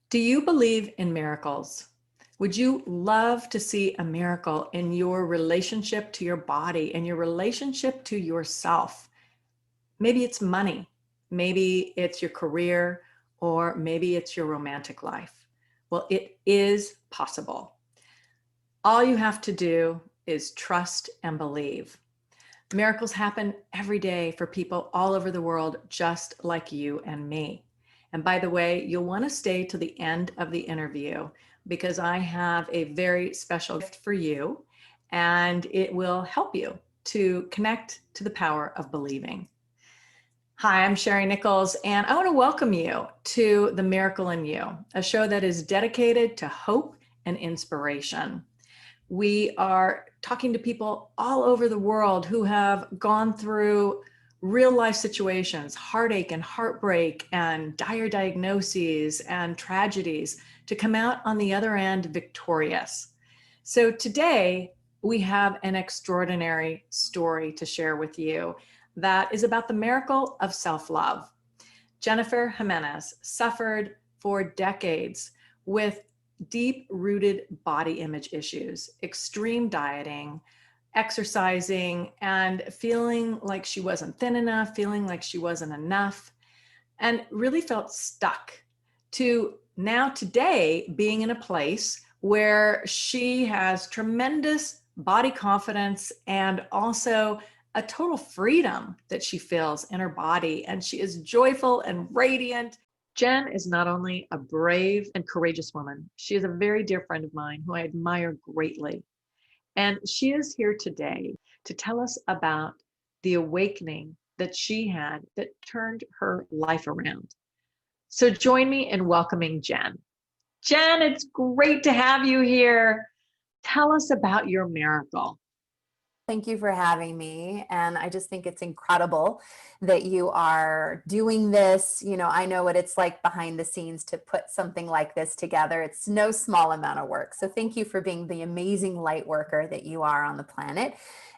Do you believe in miracles? Would you love to see a miracle in your relationship to your body and your relationship to yourself? Maybe it's money, maybe it's your career, or maybe it's your romantic life. Well, it is possible. All you have to do is trust and believe. Miracles happen every day for people all over the world, just like you and me. And by the way, you'll want to stay to the end of the interview because I have a very special gift for you and it will help you to connect to the power of believing. Hi, I'm Sherry Nichols, and I want to welcome you to The Miracle in You, a show that is dedicated to hope and inspiration. We are talking to people all over the world who have gone through real life situations, heartache and heartbreak and dire diagnoses and tragedies to come out on the other end victorious. So today we have an extraordinary story to share with you that is about the miracle of self-love. Jennifer Jimenez suffered for decades with deep-rooted body image issues, extreme dieting, exercising, and feeling like she wasn't thin enough, feeling like she wasn't enough, and really felt stuck to now today being in a place where she has tremendous body confidence and also a total freedom that she feels in her body. And she is joyful and radiant. Jen is not only a brave and courageous woman, she is a very dear friend of mine who I admire greatly. And she is here today to tell us about the awakening that she had that turned her life around. So join me in welcoming Jen. Jen, it's great to have you here. Tell us about your miracle. Thank you for having me. And I just think it's incredible that you are doing this. I know what it's like behind the scenes to put something like this together. It's no small amount of work. So thank you for being the amazing light worker that you are on the planet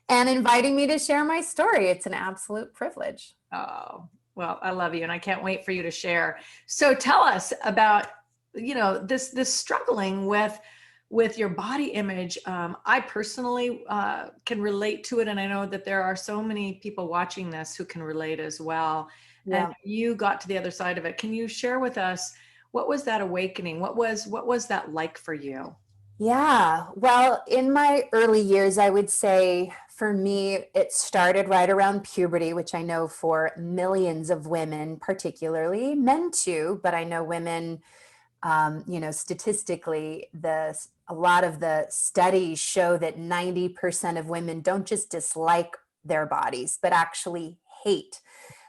and inviting me to share my story. It's an absolute privilege. Oh, well, I love you and I can't wait for you to share. So tell us about, this struggling with your body image. I personally can relate to it. And I know that there are so many people watching this who can relate as well. Yeah. And you got to the other side of it. Can you share with us, what was that awakening? What was that like for you? Yeah, well, in my early years, I would say for me, it started right around puberty, which I know for millions of women, particularly men too, but I know women, statistically, a lot of the studies show that 90% of women don't just dislike their bodies, but actually hate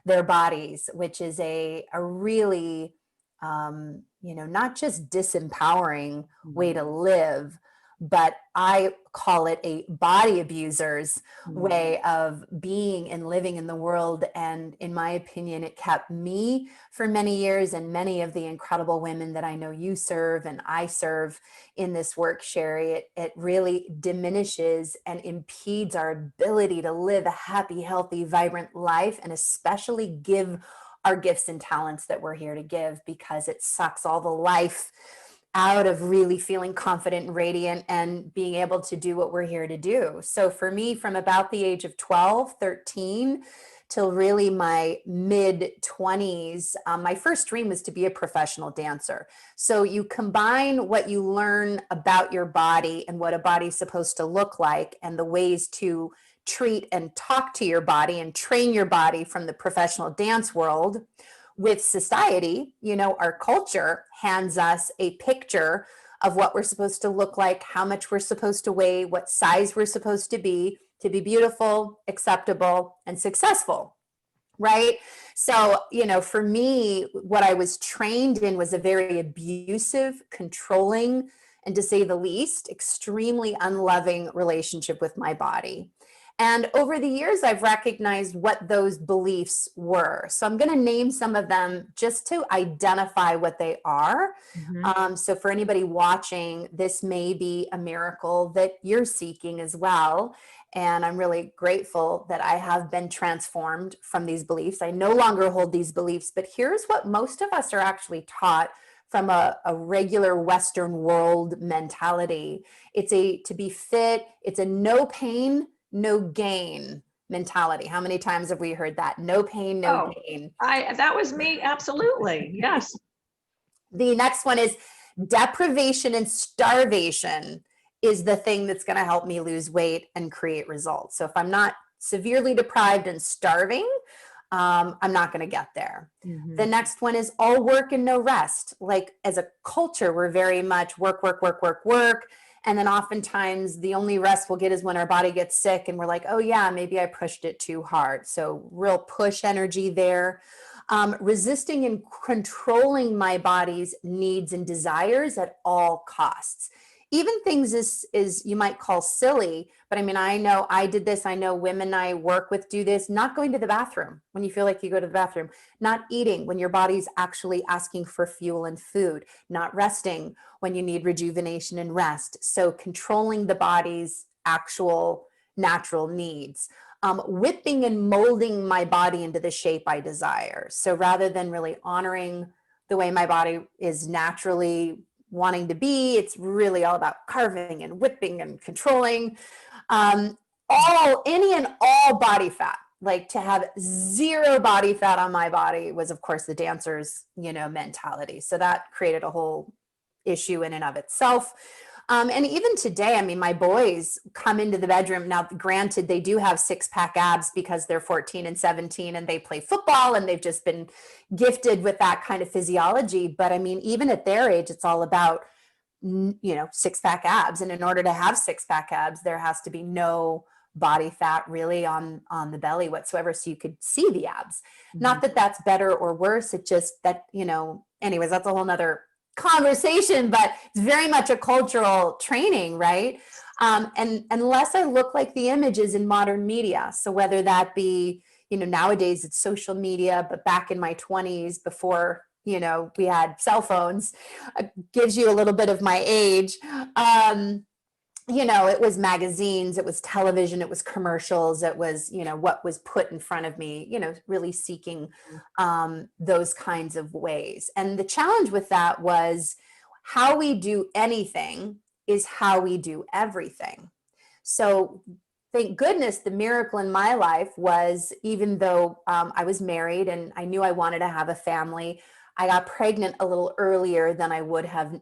their bodies, which is a really, not just disempowering way to live, but I call it a body abuser's way of being and living in the world. And in my opinion, it kept me for many years and many of the incredible women that I know you serve and I serve in this work, Sherry, it really diminishes and impedes our ability to live a happy, healthy, vibrant life, and especially give our gifts and talents that we're here to give, because it sucks all the life out of really feeling confident and radiant and being able to do what we're here to do. So for me, from about the age of 12, 13, till really my mid 20s, my first dream was to be a professional dancer. So you combine what you learn about your body and what a body's supposed to look like and the ways to treat and talk to your body and train your body from the professional dance world with society. Our culture hands us a picture of what we're supposed to look like, how much we're supposed to weigh, what size we're supposed to be beautiful, acceptable, and successful. Right. So, for me, what I was trained in was a very abusive, controlling, and to say the least, extremely unloving relationship with my body. And over the years, I've recognized what those beliefs were. So I'm going to name some of them just to identify what they are. So for anybody watching, this may be a miracle that you're seeking as well. And I'm really grateful that I have been transformed from these beliefs. I no longer hold these beliefs, but here's what most of us are actually taught from a regular Western world mentality. It's to be fit, it's a no pain, no gain mentality. How many times have we heard that? No pain, no Oh, gain. that was me. Absolutely. Yes. The next one is deprivation and starvation is the thing that's going to help me lose weight and create results. So if I'm not severely deprived and starving, I'm not going to get there. Mm-hmm. The next one is all work and no rest. Like as a culture, we're very much work, work, work, work, work. And then oftentimes the only rest we'll get is when our body gets sick and we're like, oh yeah, maybe I pushed it too hard. So real push energy there. Resisting and controlling my body's needs and desires at all costs. Even things is you might call silly, but I mean, I know I did this. I know women I work with do this. Not going to the bathroom when you feel like you go to the bathroom, not eating when your body's actually asking for fuel and food, not resting when you need rejuvenation and rest. So controlling the body's actual natural needs. Whipping and molding my body into the shape I desire. So rather than really honoring the way my body is naturally wanting to be, it's really all about carving and whipping and controlling. Any and all body fat. Like to have zero body fat on my body was, of course, the dancer's, mentality. So that created a whole issue in and of itself. And even today, I mean, my boys come into the bedroom. Now, granted, they do have six-pack abs because they're 14 and 17 and they play football and they've just been gifted with that kind of physiology. But I mean, even at their age, it's all about, six-pack abs. And in order to have six-pack abs, there has to be no body fat really on the belly whatsoever. So you could see the abs. Mm-hmm. Not that that's better or worse. It just that, anyways, that's a whole nother conversation, but it's very much a cultural training, right? And unless I look like the images in modern media. So whether that be, nowadays it's social media, but back in my 20s before, we had cell phones, gives you a little bit of my age. It was magazines, it was television, it was commercials, it was, what was put in front of me, really seeking those kinds of ways. And the challenge with that was how we do anything is how we do everything. So thank goodness the miracle in my life was, even though I was married and I knew I wanted to have a family, I got pregnant a little earlier than I would have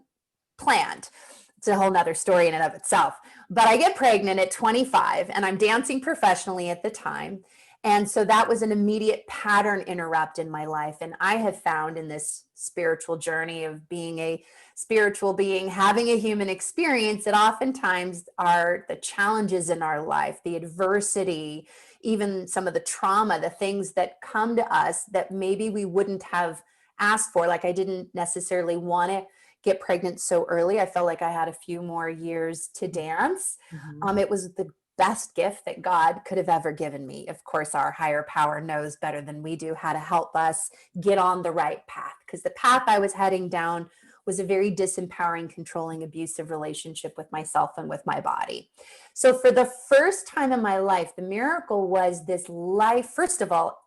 planned. It's a whole nother story in and of itself. But I get pregnant at 25 and I'm dancing professionally at the time. And so that was an immediate pattern interrupt in my life. And I have found in this spiritual journey of being a spiritual being, having a human experience, that oftentimes are the challenges in our life, the adversity, even some of the trauma, the things that come to us that maybe we wouldn't have asked for. Like I didn't necessarily want to get pregnant so early. I felt like I had a few more years to dance. Mm-hmm. It was the best gift that God could have ever given me. Of course, our higher power knows better than we do how to help us get on the right path, because the path I was heading down was a very disempowering, controlling, abusive relationship with myself and with my body. So for the first time in my life, the miracle was this life. First of all,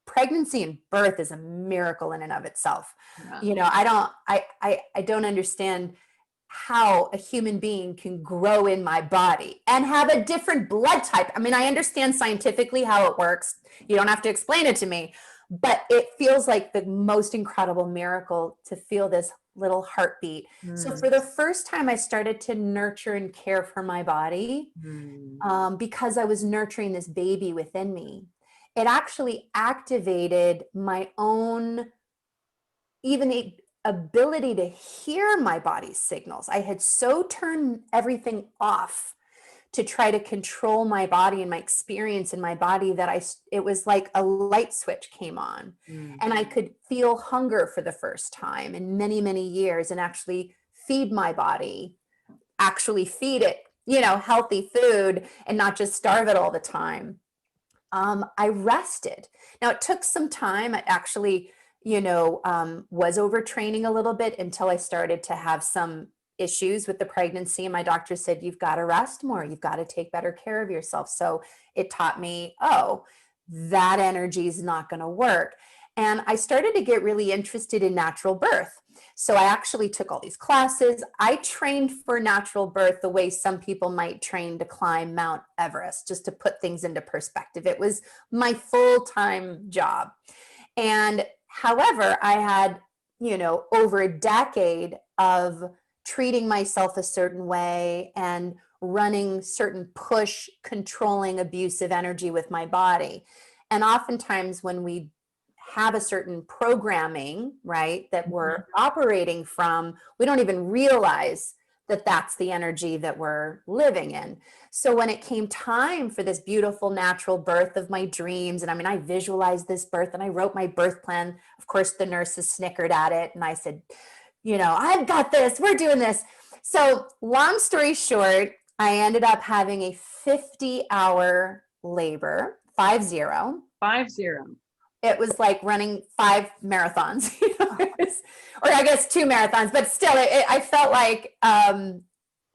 pregnancy and birth is a miracle in and of itself. Yeah. I don't understand how a human being can grow in my body and have a different blood type. I mean, I understand scientifically how it works. You don't have to explain it to me, but it feels like the most incredible miracle to feel this little heartbeat. So for the first time, I started to nurture and care for my body because I was nurturing this baby within me. It actually activated my own even ability to hear my body's signals. I had so turned everything off to try to control my body and my experience in my body that it was like a light switch came on. And I could feel hunger for the first time in many, many years and actually feed my body, actually feed it, healthy food and not just starve it all the time. I rested. Now it took some time. I actually, was overtraining a little bit until I started to have some issues with the pregnancy. And my doctor said, you've got to rest more. You've got to take better care of yourself. So it taught me, that energy is not going to work. And I started to get really interested in natural birth. So I actually took all these classes. I trained for natural birth the way some people might train to climb Mount Everest, just to put things into perspective. It was my full-time job. And however, I had, over a decade of treating myself a certain way and running certain push, controlling, abusive energy with my body. And oftentimes when we have a certain programming, right, that we're operating from, we don't even realize that that's the energy that we're living in. So when it came time for this beautiful natural birth of my dreams, and I mean, I visualized this birth and I wrote my birth plan. Of course, the nurses snickered at it. And I said, I've got this, we're doing this. So long story short, I ended up having a 50-hour labor, 50. 50. It was like running 5 marathons, or I guess 2 marathons, but still, I felt like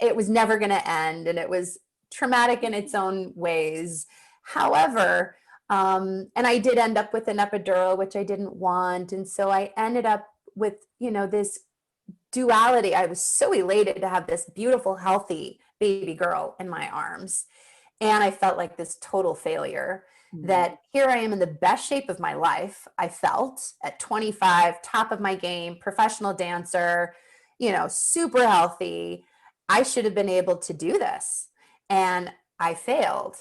it was never going to end, and it was traumatic in its own ways. However, and I did end up with an epidural, which I didn't want, and so I ended up with, this duality. I was so elated to have this beautiful, healthy baby girl in my arms, and I felt like this total failure. That here I am in the best shape of my life. I felt at 25, top of my game, professional dancer, super healthy. I should have been able to do this. And I failed.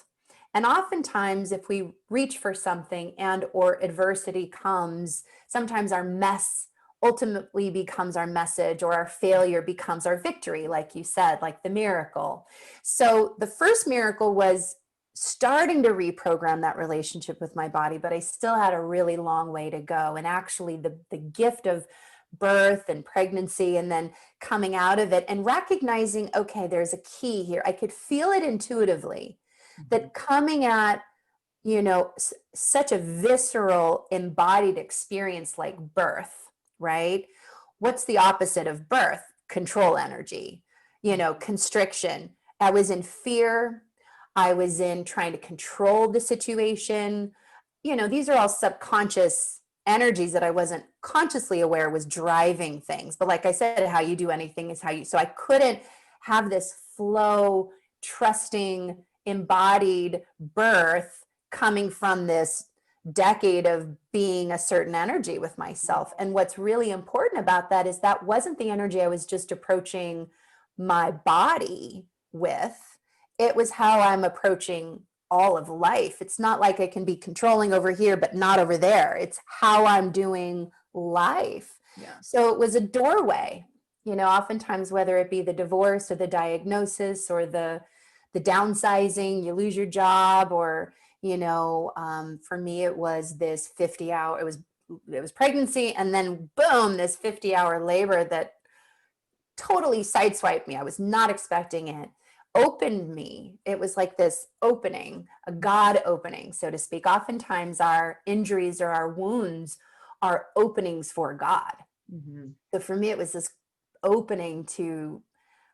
And oftentimes if we reach for something and or adversity comes, sometimes our mess ultimately becomes our message, or our failure becomes our victory, like you said, like the miracle. So the first miracle was starting to reprogram that relationship with my body, but I still had a really long way to go. And actually the gift of birth and pregnancy and then coming out of it and recognizing, okay, there's a key here. I could feel it intuitively that coming at, such a visceral embodied experience like birth, right? What's the opposite of birth? Control energy, constriction. I was in fear. I was in trying to control the situation. These are all subconscious energies that I wasn't consciously aware was driving things. But like I said, how you do anything is how you, so I couldn't have this flow, trusting, embodied birth coming from this decade of being a certain energy with myself. And what's really important about that is that wasn't the energy I was just approaching my body with. It was how I'm approaching all of life. It's not like I can be controlling over here, but not over there. It's how I'm doing life. Yeah. So it was a doorway, oftentimes, whether it be the divorce or the diagnosis or the downsizing, you lose your job, or, for me, it was this 50-hour, it was pregnancy. And then boom, this 50-hour labor that totally sideswiped me. I was not expecting it. Opened me. It was like this opening, a God opening, so to speak. Oftentimes our injuries or our wounds are openings for God. So for me, it was this opening to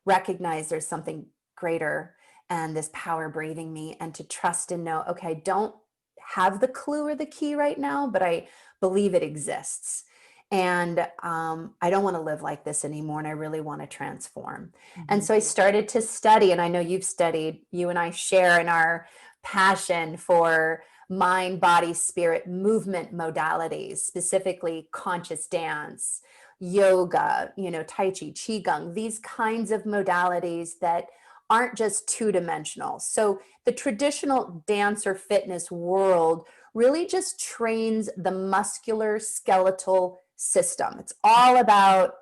recognize there's something greater and this power breathing me, and to trust and know, okay, I don't have the clue or the key right now, but I believe it exists. And I don't want to live like this anymore. And I really want to transform. And so I started to study, and I know you've studied, you and I share in our passion for mind, body, spirit movement modalities, specifically conscious dance, yoga, Tai Chi, Qigong, these kinds of modalities that aren't just two-dimensional. So the traditional dance or fitness world really just trains the muscular skeletal system. It's all about,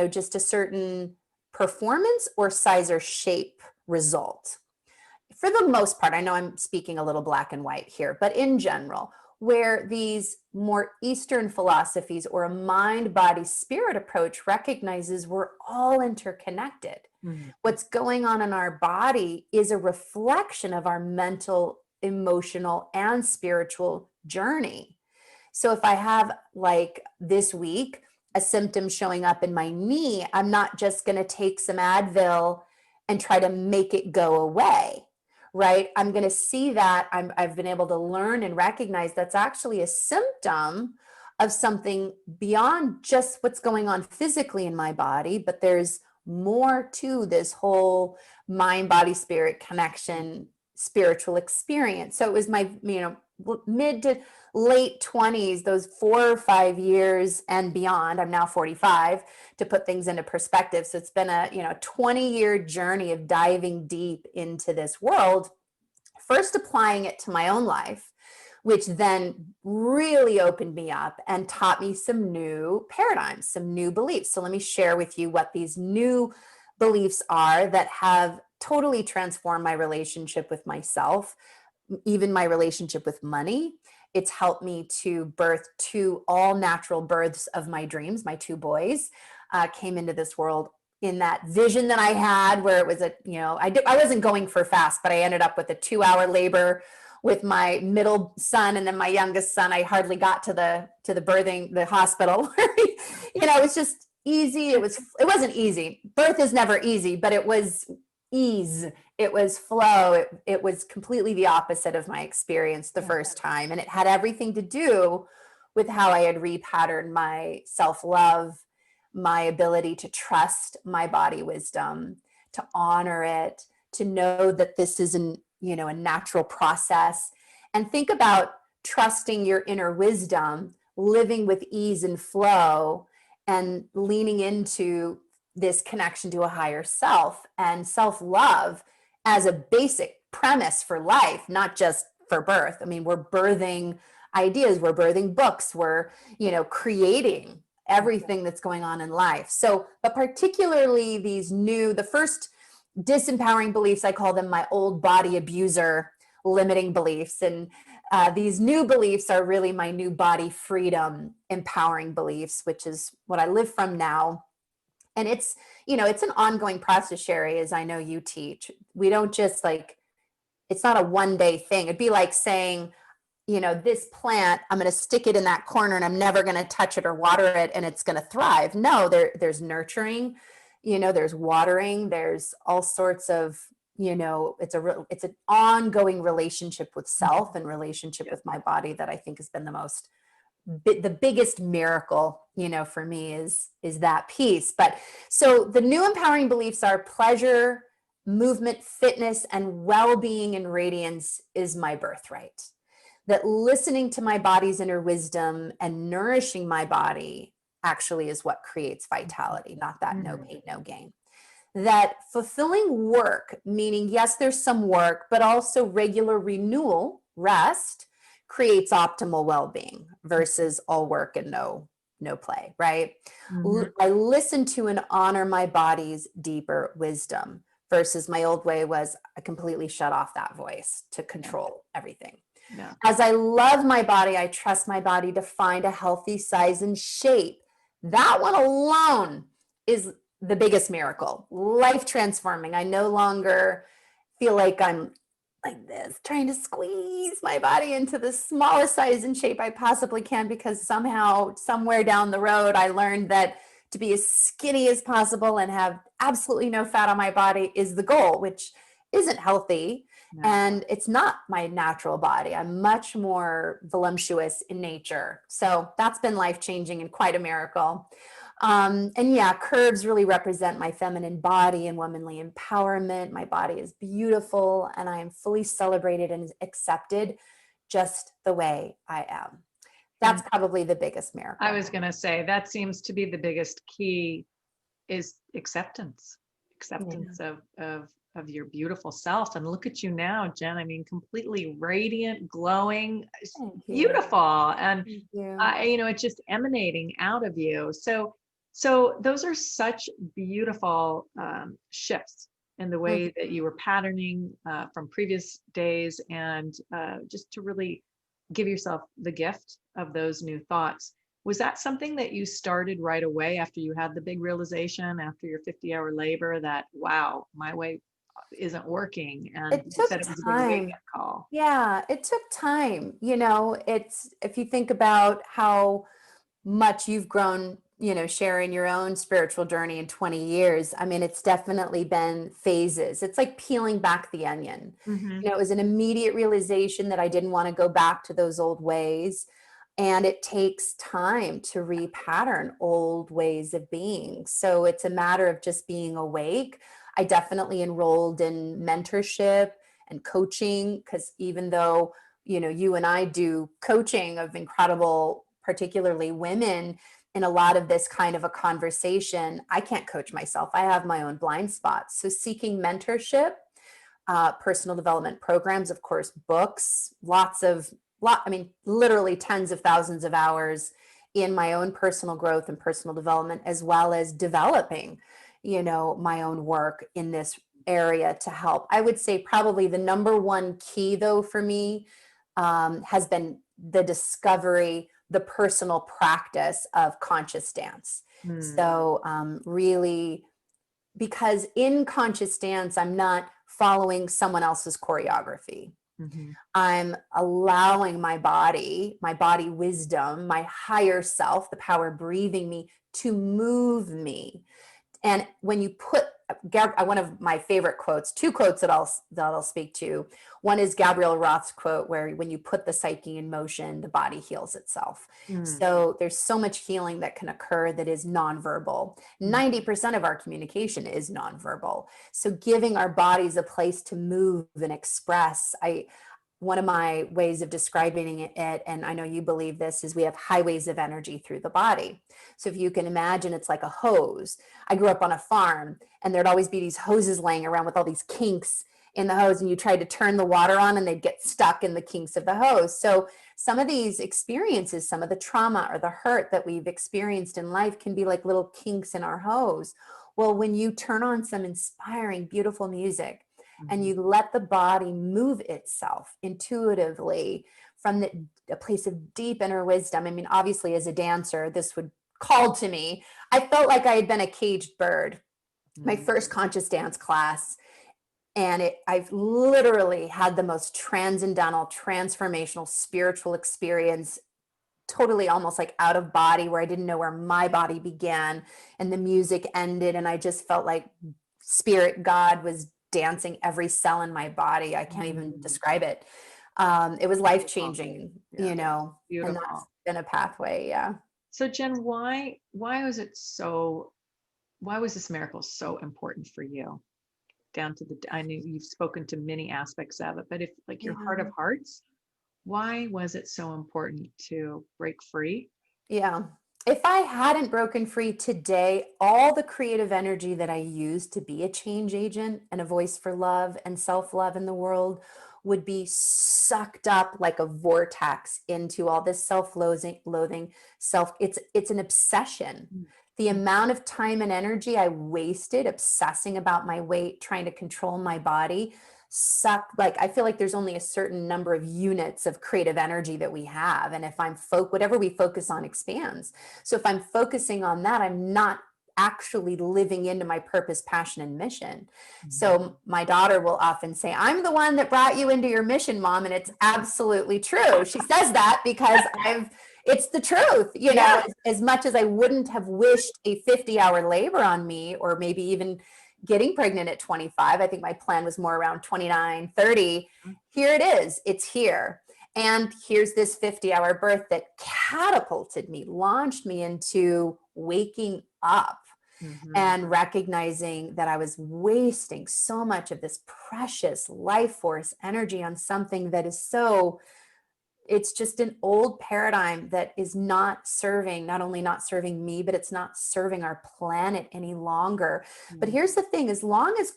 just a certain performance or size or shape result. For the most part, I know I'm speaking a little black and white here, but in general, where these more Eastern philosophies or a mind, body, spirit approach recognizes we're all interconnected. What's going on in our body is a reflection of our mental, emotional, and spiritual journey. So if I have, like this week, a symptom showing up in my knee, I'm not just going to take some Advil and try to make it go away, right? I'm going to see that I've been able to learn and recognize that's actually a symptom of something beyond just what's going on physically in my body, but there's more to this whole mind, body, spirit connection, spiritual experience. So it was my, mid to late 20s, those 4 or 5 years and beyond. I'm now 45, to put things into perspective. So it's been a 20-year journey of diving deep into this world, first applying it to my own life, which then really opened me up and taught me some new paradigms, some new beliefs. So let me share with you what these new beliefs are that have totally transformed my relationship with myself, even my relationship with money. It's helped me to birth 2 all natural births of my dreams. My 2 boys came into this world in that vision that I had, where it was I wasn't going for fast, but I ended up with a 2-hour labor with my middle son, and then my youngest son, I hardly got to the the hospital. It was just easy. It wasn't easy. Birth is never easy, but it was ease. It was flow. It was completely the opposite of my experience the first time. And it had everything to do with how I had repatterned my self-love, my ability to trust my body wisdom, to honor it, to know that this isn't, a natural process. And think about trusting your inner wisdom, living with ease and flow, and leaning into this connection to a higher self and self-love as a basic premise for life, not just for birth. I mean, we're birthing ideas, we're birthing books, we're, creating everything that's going on in life. So, but particularly the first disempowering beliefs, I call them my old body abuser limiting beliefs. And these new beliefs are really my new body freedom empowering beliefs, which is what I live from now. And it's, it's an ongoing process, Sherry, as I know you teach. We don't just it's not a one-day thing. It'd be like saying, this plant, I'm going to stick it in that corner and I'm never going to touch it or water it and it's going to thrive. No, there's nurturing, there's watering, there's all sorts of, it's an ongoing relationship with self and relationship with my body that I think has been the biggest miracle, for me is that piece. But so the new empowering beliefs are pleasure, movement, fitness, and well-being and radiance is my birthright. That listening to my body's inner wisdom and nourishing my body actually is what creates vitality, not that no pain, no gain. That fulfilling work, meaning yes, there's some work, but also regular renewal, rest, creates optimal well-being versus all work and no play, right? I listen to and honor my body's deeper wisdom versus my old way was I completely shut off that voice to control everything. Yeah. As I love my body, I trust my body to find a healthy size and shape. That one alone is the biggest miracle, life transforming. I no longer feel like I'm like this, trying to squeeze my body into the smallest size and shape I possibly can, because somehow, somewhere down the road, I learned that to be as skinny as possible and have absolutely no fat on my body is the goal, which isn't healthy. No. And it's not my natural body. I'm much more voluptuous in nature. So that's been life-changing and quite a miracle. And yeah, curves really represent my feminine body and womanly empowerment. My body is beautiful and I am fully celebrated and accepted just the way I am. That's probably the biggest miracle. I was going to say that seems to be the biggest key is acceptance of your beautiful self. And look at you now, Jen. I mean, completely radiant, glowing, beautiful. And it's just emanating out of you. So those are such beautiful shifts in the way that you were patterning from previous days, and just to really give yourself the gift of those new thoughts. Was that something that you started right away after you had the big realization after your 50-hour labor that, wow, my way isn't working? And it took it was time. a big wake-up call. Yeah, it took time. It's, if you think about how much you've grown, sharing your own spiritual journey in 20 years. I mean, it's definitely been phases. It's like peeling back the onion. It was an immediate realization that I didn't want to go back to those old ways. And it takes time to repattern old ways of being. So it's a matter of just being awake. I definitely enrolled in mentorship and coaching, because even though, you and I do coaching of incredible, particularly women, in a lot of this kind of a conversation, I can't coach myself. I have my own blind spots. So seeking mentorship, personal development programs, of course, books, I mean, literally tens of thousands of hours in my own personal growth and personal development, as well as developing, my own work in this area to help. I would say probably the number one key, though, for me, has been the discovery, the personal practice of conscious dance. Mm. So, really, because in conscious dance, I'm not following someone else's choreography. Mhm. I'm allowing my body wisdom, my higher self, the power breathing me, to move me. And when you put one of my favorite quotes, two quotes that I'll speak to. One is Gabrielle Roth's quote, where when you put the psyche in motion, the body heals itself. Mm. So there's so much healing that can occur that is nonverbal. Mm. 90% of our communication is nonverbal. So giving our bodies a place to move and express. One of my ways of describing it, and I know you believe this, is we have highways of energy through the body. So if you can imagine, it's like a hose. I grew up on a farm, and there'd always be these hoses laying around with all these kinks in the hose, and you tried to turn the water on and they'd get stuck in the kinks of the hose. So some of these experiences, some of the trauma or the hurt that we've experienced in life, can be like little kinks in our hose. Well, when you turn on some inspiring, beautiful music, and Mhm. you let the body move itself intuitively from a place of deep inner wisdom. I mean, obviously, as a dancer, this would call to me. I felt like I had been a caged bird. My Mm. first conscious dance class, and I've literally had the most transcendental, transformational, spiritual experience, totally almost like out of body, where I didn't know where my body began and the music ended, and I just felt like spirit God was dancing every cell in my body. I can't even Mm. describe it. It was life Beautiful. changing, Yeah. and that's Beautiful. been a pathway. Yeah. So Jen, why was this miracle so important for you? Down to I know you've spoken to many aspects of it, but if like your heart of Yeah. hearts, why was it so important to break free? Yeah. If I hadn't broken free today, all the creative energy that I used to be a change agent and a voice for love and self love in the world would be sucked up like a vortex into all this loathing, it's an obsession. Mm. The Mm. amount of time and energy I wasted obsessing about my weight, trying to control my body, like I feel like there's only a certain number of units of creative energy that we have, and if whatever we focus on expands. So if I'm focusing on that, I'm not actually living into my purpose, passion, and mission. Mhm. So my daughter will often say, I'm the one that brought you into your mission, Mom, and it's absolutely true. She says that because it's the truth, Yeah. as much as I wouldn't have wished a 50-hour labor on me, or maybe even getting pregnant at 25. I think my plan was more around 29, 30. Here it is. It's here. And here's this 50-hour birth that catapulted me, launched me into waking up Mhm. and recognizing that I was wasting so much of this precious life force energy on something that is it's just an old paradigm that is not only not serving me, but it's not serving our planet any longer. But Mhm. here's the thing, as long as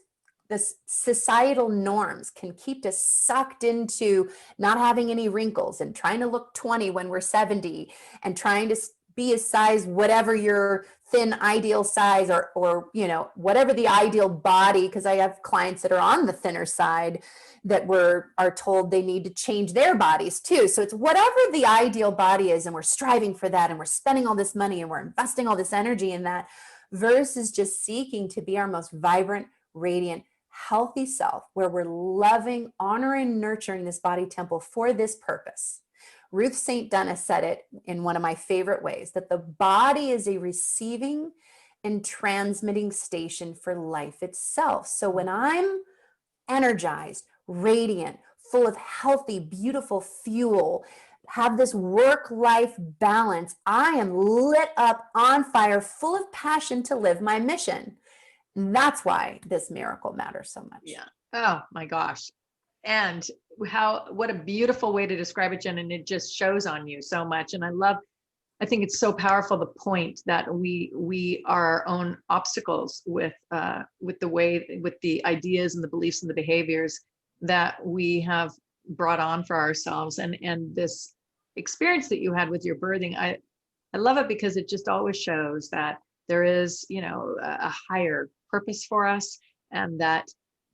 the societal norms can keep us sucked into not having any wrinkles and trying to look 20 when we're 70, and trying to be a size, whatever your thin ideal size, or whatever the ideal body, because I have clients that are on the thinner side that are told they need to change their bodies too. So it's whatever the ideal body is, and we're striving for that, and we're spending all this money, and we're investing all this energy in that, versus just seeking to be our most vibrant, radiant, healthy self, where we're loving, honoring, nurturing this body temple for this purpose. Ruth St. Denis said it in one of my favorite ways, that the body is a receiving and transmitting station for life itself. So when I'm energized, radiant, full of healthy, beautiful fuel, have this work-life balance. I am lit up, on fire, full of passion to live my mission. And that's why this miracle matters so much. Yeah. Oh my gosh. And what a beautiful way to describe it, Jen. And it just shows on you so much. And I think it's so powerful, the point that we are our own obstacles with the ideas and the beliefs and the behaviors that we have brought on for ourselves. And this experience that you had with your birthing, I love it, because it just always shows that there is, a higher purpose for us, and that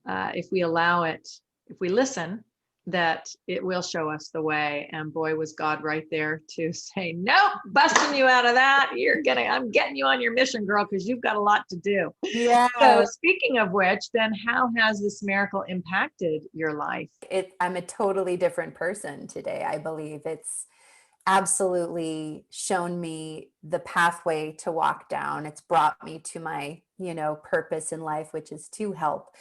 if we allow it, if we listen, that it will show us the way. And boy, was God right there to say, no, busting you out of that. I'm getting you on your mission, girl, because you've got a lot to do. Yeah. So speaking of which, then how has this miracle impacted your life? I'm a totally different person today. I believe it's absolutely shown me the pathway to walk down. It's brought me to my, purpose in life, which is to help,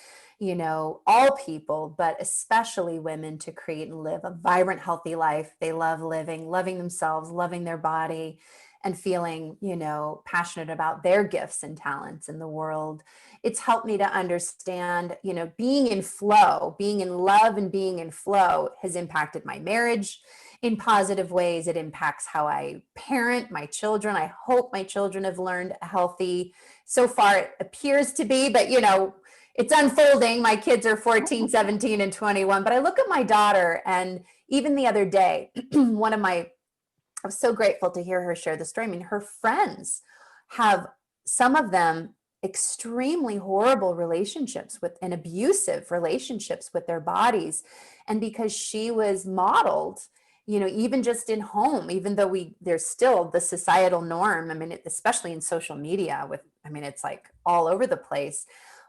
all people, but especially women, to create and live a vibrant, healthy life. They love living, loving themselves, loving their body, and feeling, passionate about their gifts and talents in the world. It's helped me to understand, being in flow, being in love, and being in flow has impacted my marriage in positive ways. It impacts how I parent my children. I hope my children have learned healthy. So far, it appears to be, but it's unfolding. My kids are 14, 17, and 21. But I look at my daughter, and even the other day, I was so grateful to hear her share the story. I mean, her friends have, some of them, extremely horrible relationships and abusive relationships with their bodies. And because she was modeled, even just in home, even though there's still the societal norm. I mean, especially in social media it's like all over the place.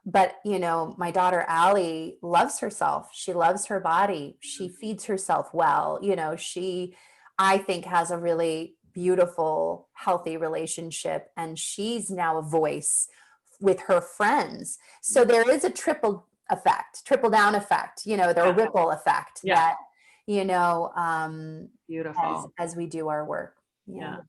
But, my daughter, Allie, loves herself. She loves her body. She feeds herself well. She, I think, has a really beautiful, healthy relationship. And she's now a voice with her friends. So there is a trickle down effect, the ripple effect that, Beautiful. as we do our work. Yeah.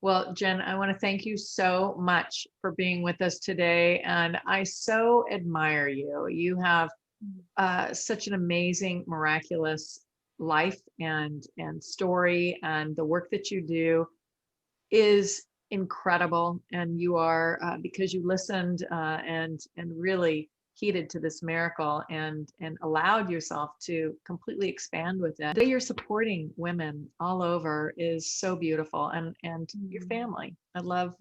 Well, Jen, I want to thank you so much for being with us today. And I so admire you. You have such an amazing, miraculous life and story, and the work that you do is incredible. And you are, because you listened and really heeded to this miracle and allowed yourself to completely expand with it. The way you're supporting women all over is so beautiful, and your family. I love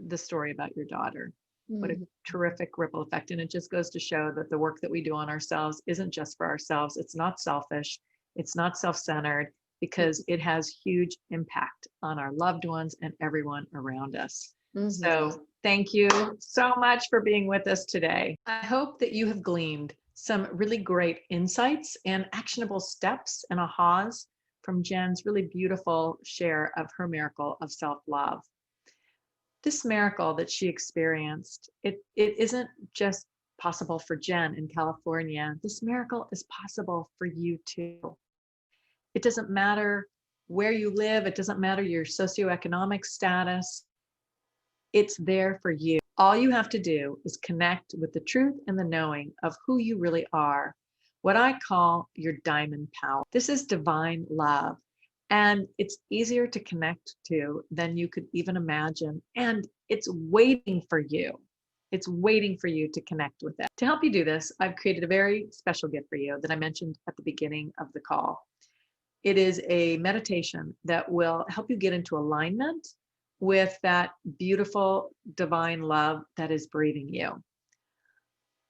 the story about your daughter. What a terrific ripple effect. And it just goes to show that the work that we do on ourselves isn't just for ourselves. It's not selfish. It's not self-centered, because it has huge impact on our loved ones and everyone around us. So thank you so much for being with us today. I hope that you have gleaned some really great insights and actionable steps and ahas from Jen's really beautiful share of her miracle of self-love. This miracle that she experienced, it isn't just possible for Jen in California. This miracle is possible for you too. It doesn't matter where you live. It doesn't matter your socioeconomic status. It's there for you. All you have to do is connect with the truth and the knowing of who you really are, what I call your diamond power. This is divine love, and it's easier to connect to than you could even imagine. And it's waiting for you. It's waiting for you to connect with it. To help you do this, I've created a very special gift for you that I mentioned at the beginning of the call. It is a meditation that will help you get into alignment with that beautiful divine love that is breathing you.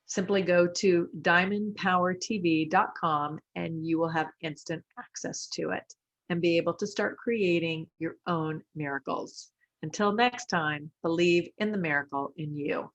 Simply go to diamondpowertv.com and you will have instant access to it and be able to start creating your own miracles. Until next time, believe in the miracle in you.